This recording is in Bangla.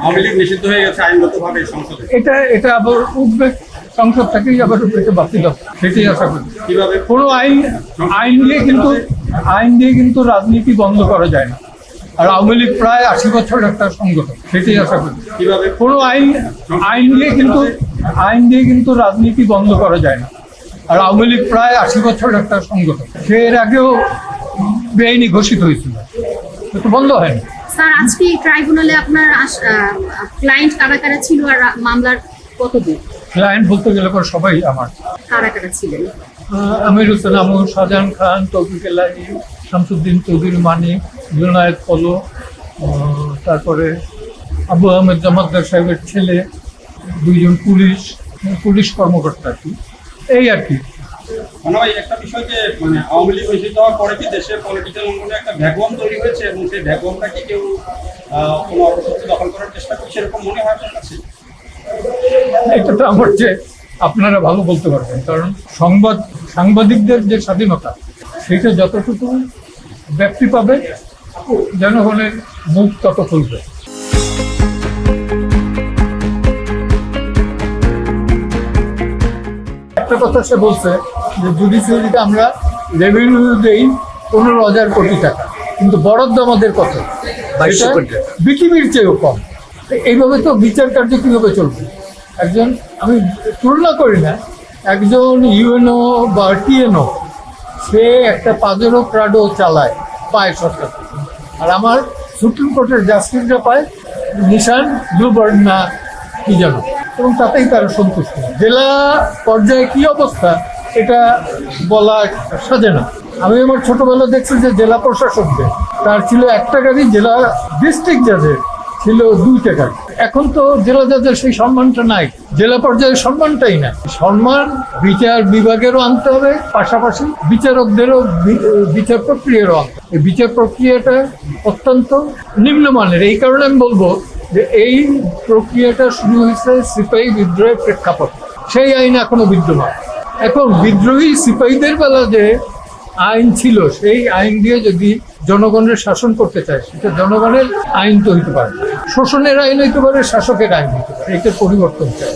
আওয়ামী লীগ নিষিদ্ধ হয়ে গেছে আইনগতভাবে সংসদে। এটা আবার উঠবে, সংসদ থেকেই আবার এটা বাতিল হবে, সেটাই আশা করি। কিভাবে? কোনো আইন দিয়ে কিন্তু রাজনীতি বন্ধ করা যায় না। আর আওয়ামী লীগ প্রায় 80 বছর একটা সংগঠন, সেটাই আশা করি। কিভাবে? কোনো আইন দিয়ে কিন্তু রাজনীতি বন্ধ করা যায় না। আর আওয়ামী লীগ প্রায় 80 বছর একটা সংগঠন, সে এর আগেও বেআইনি ঘোষিত হয়েছিল, তো বন্ধ হয়নি। স্যার, আজকে ট্রাইব্যুনালে আপনার ক্লায়েন্ট কারা কারা ছিল আর মামলার কতদিন? ক্লায়েন্ট বলতে গেলে পর সবাই আমার। কারা কারা ছিলেন? আমির হোসেন আমর, শাহজাহান খান, তৌফিক এলাহি, শামসুদ্দিন চৌধুরী মানিক, জুনায়েদ পলো, তারপরে আবু আহমেদ জামাতদার সাহেবের ছেলে, 2জন পুলিশ কর্মকর্তা আর কি, এই আর কি। মানে ভাই একটা বিষয় যে মানে আওয়ামী লীগ নিষিদ্ধ হওয়ার পরে কি দেশে পলিটিক্যাল অঙ্গনে একটা ভ্যাকুয়াম তৈরি হয়েছে এবং সেই ভ্যাকুয়ামটা কি কেউ কোনো অপশক্তি দখল করার চেষ্টা করছে, এরকম মনে হয় আপনার কাছে? এটা তো আমার যে আপনারা ভালো বলতে পারবেন, কারণ সাংবাদিকদের যে স্বাধীনতা সেটা যতটুকু ব্যক্তি পাবে, জনগণের মুখ তত খুলবে। একটা কথা সে বলছে যে জুডিশিয়ারিতে আমরা রেভিনিউ দেই 15,000 কোটি টাকা, কিন্তু বরাদ্দ আমাদের কত? 2200 কোটি, বিটিভির চেয়েও কম। এইভাবে তো বিচার কার্য কিভাবে চলবে? আমি তুলনা করি না, একজন ইউএনও বা টিএনও সে একটা পাজেরো প্রাডো চালায়, পায় সরকার, আর আমার সুপ্রিম কোর্টের জাস্টিসরা পায় নিশান ব্লুবার্ড না কি জানো, এবং তাতেই তারা সন্তুষ্ট। জেলা পর্যায়ে কি অবস্থা এটা বলা সাজে না। আমি আমার ছোটবেলা দেখছি যে জেলা প্রশাসকদের তার ছিল 1 টাকারই, জেলা ডিস্ট্রিক্ট জাজের ছিল 2 টাকা। এখন তো জেলা জাজের সেই সম্মানটা নাই, জেলা পর্যায়ের সম্মানটাই না। সম্মান বিচার বিভাগেরও আনতে হবে, পাশাপাশি বিচারকদেরও বিচার প্রক্রিয়ারও আনতে হবে। এই বিচার প্রক্রিয়াটা অত্যন্ত নিম্নমানের। এই কারণে আমি বলবো যে এই প্রক্রিয়াটা শুরু হয়েছে সিপাহী বিদ্রোহের প্রেক্ষাপট, সেই আইন এখনো বিদ্যমান। এখন বিদ্রোহী সিপাহীদের বেলা যে আইন ছিল, সেই আইন দিয়ে যদি জনগণের শাসন করতে চায়, সেটা জনগণের আইন তো হইতে পারে, শোষণের আইন হইতে পারে, শাসকের আইন হইতে পারে, এটার পরিবর্তন চাই।